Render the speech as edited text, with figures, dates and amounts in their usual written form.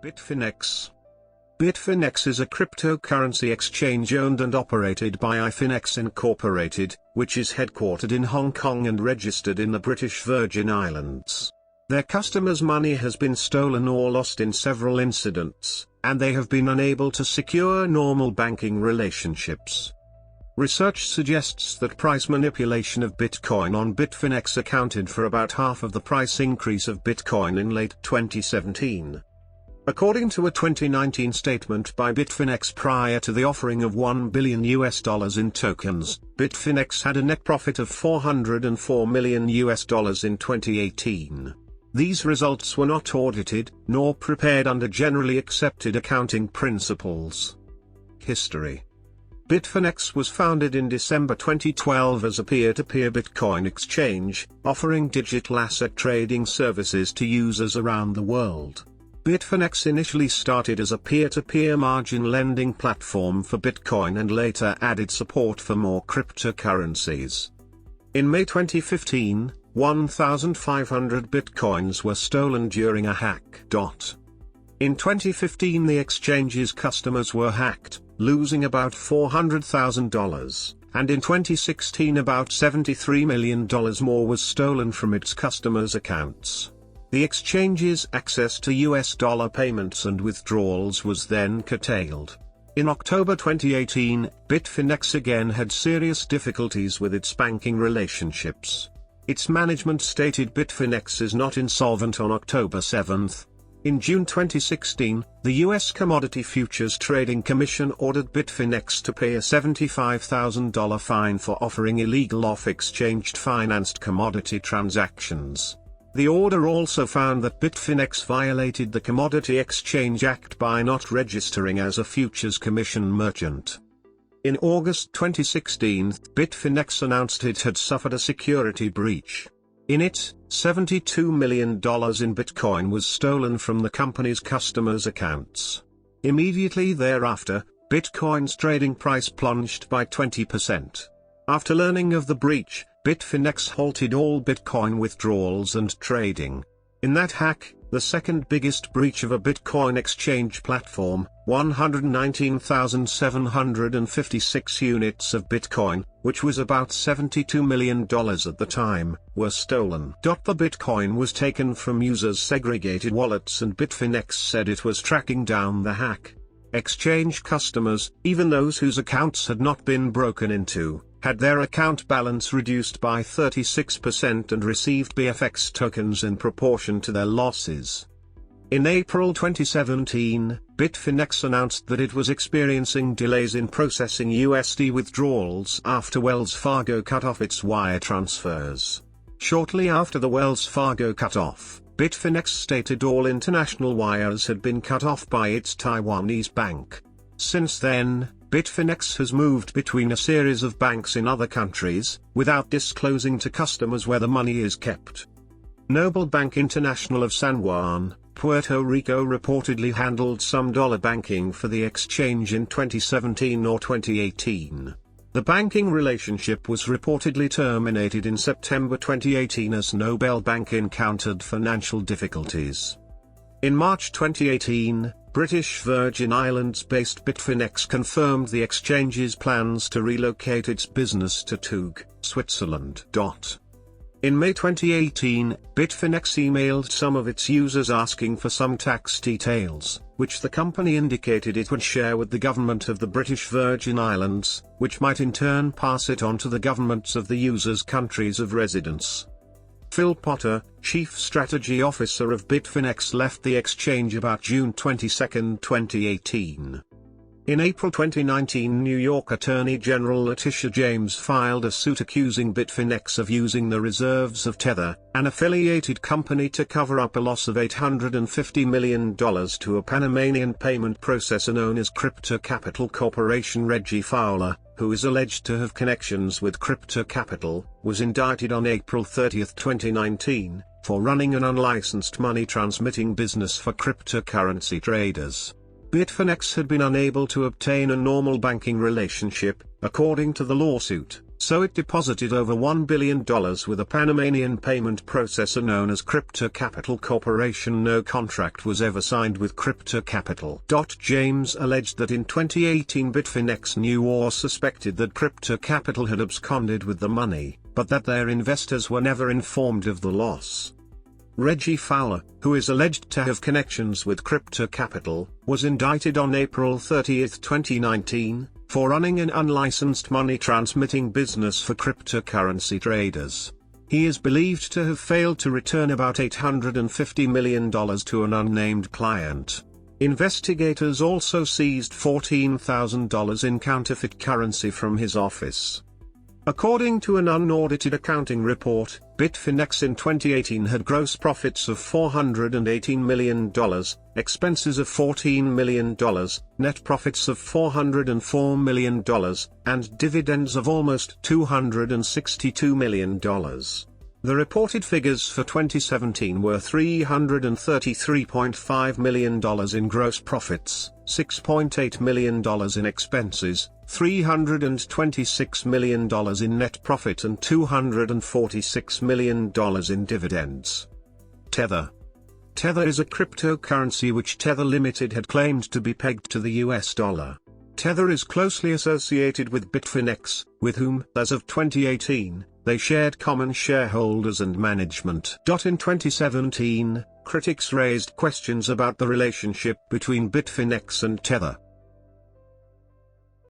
Bitfinex. Bitfinex is a cryptocurrency exchange owned and operated by iFinex Incorporated, which is headquartered in Hong Kong and registered in the British Virgin Islands. Their customers' money has been stolen or lost in several incidents, and they have been unable to secure normal banking relationships. Research suggests that price manipulation of Bitcoin on Bitfinex accounted for about half of the price increase of Bitcoin in late 2017. According to a 2019 statement by Bitfinex prior to the offering of $1 billion in tokens, Bitfinex had a net profit of $404 million in 2018. These results were not audited, nor prepared under generally accepted accounting principles. History. Bitfinex was founded in December 2012 as a peer-to-peer Bitcoin exchange, offering digital asset trading services to users around the world. Bitfinex initially started as a peer-to-peer margin lending platform for Bitcoin and later added support for more cryptocurrencies. In May 2015, 1,500 Bitcoins were stolen during a hack. In 2015 the exchange's customers were hacked, losing about $400,000, and in 2016 about $73 million more was stolen from its customers' accounts. The exchange's access to US dollar payments and withdrawals was then curtailed. In October 2018, Bitfinex again had serious difficulties with its banking relationships. Its management stated Bitfinex is not insolvent on October 7. In June 2016, the U.S. Commodity Futures Trading Commission ordered Bitfinex to pay a $75,000 fine for offering illegal off-exchange financed commodity transactions. The order also found that Bitfinex violated the Commodity Exchange Act by not registering as a Futures Commission merchant. In August 2016, Bitfinex announced it had suffered a security breach. In it, $72 million in Bitcoin was stolen from the company's customers' accounts. Immediately thereafter, Bitcoin's trading price plunged by 20%. After learning of the breach, Bitfinex halted all Bitcoin withdrawals and trading. In that hack, the second biggest breach of a Bitcoin exchange platform, 119,756 units of Bitcoin, which was about $72 million at the time, were stolen. The Bitcoin was taken from users' segregated wallets and Bitfinex said it was tracking down the hack. Exchange customers, even those whose accounts had not been broken into, had their account balance reduced by 36% and received BFX tokens in proportion to their losses. In April 2017, Bitfinex announced that it was experiencing delays in processing USD withdrawals after Wells Fargo cut off its wire transfers. Shortly after the Wells Fargo cutoff, Bitfinex stated all international wires had been cut off by its Taiwanese bank. Since then, Bitfinex has moved between a series of banks in other countries, without disclosing to customers where the money is kept. Noble Bank International of San Juan, Puerto Rico reportedly handled some dollar banking for the exchange in 2017 or 2018. The banking relationship was reportedly terminated in September 2018 as Noble Bank encountered financial difficulties. In March 2018, British Virgin Islands-based Bitfinex confirmed the exchange's plans to relocate its business to Zug, Switzerland. In May 2018, Bitfinex emailed some of its users asking for some tax details, which the company indicated it would share with the government of the British Virgin Islands, which might in turn pass it on to the governments of the users' countries of residence. Phil Potter, Chief Strategy Officer of Bitfinex, left the exchange about June 22, 2018. In April 2019, New York Attorney General Letitia James filed a suit accusing Bitfinex of using the reserves of Tether, an affiliated company, to cover up a loss of $850 million to a Panamanian payment processor known as Crypto Capital Corporation. Reggie Fowler, who is alleged to have connections with Crypto Capital, was indicted on April 30, 2019, for running an unlicensed money transmitting business for cryptocurrency traders. Bitfinex had been unable to obtain a normal banking relationship, according to the lawsuit, so it deposited over $1 billion with a Panamanian payment processor known as Crypto Capital Corporation. No contract was ever signed with Crypto Capital. James alleged that in 2018 Bitfinex knew or suspected that Crypto Capital had absconded with the money, but that their investors were never informed of the loss. Reggie Fowler, who is alleged to have connections with Crypto Capital, was indicted on April 30, 2019, for running an unlicensed money transmitting business for cryptocurrency traders. He is believed to have failed to return about $850 million to an unnamed client. Investigators also seized $14,000 in counterfeit currency from his office. According to an unaudited accounting report, Bitfinex in 2018 had gross profits of $418 million, expenses of $14 million, net profits of $404 million, and dividends of almost $262 million. The reported figures for 2017 were $333.5 million in gross profits, $6.8 million in expenses, $326 million in net profit and $246 million in dividends. Tether. Tether is a cryptocurrency which Tether Limited had claimed to be pegged to the US dollar. Tether is closely associated with Bitfinex, with whom, as of 2018, they shared common shareholders and management. In 2017, critics raised questions about the relationship between Bitfinex and Tether.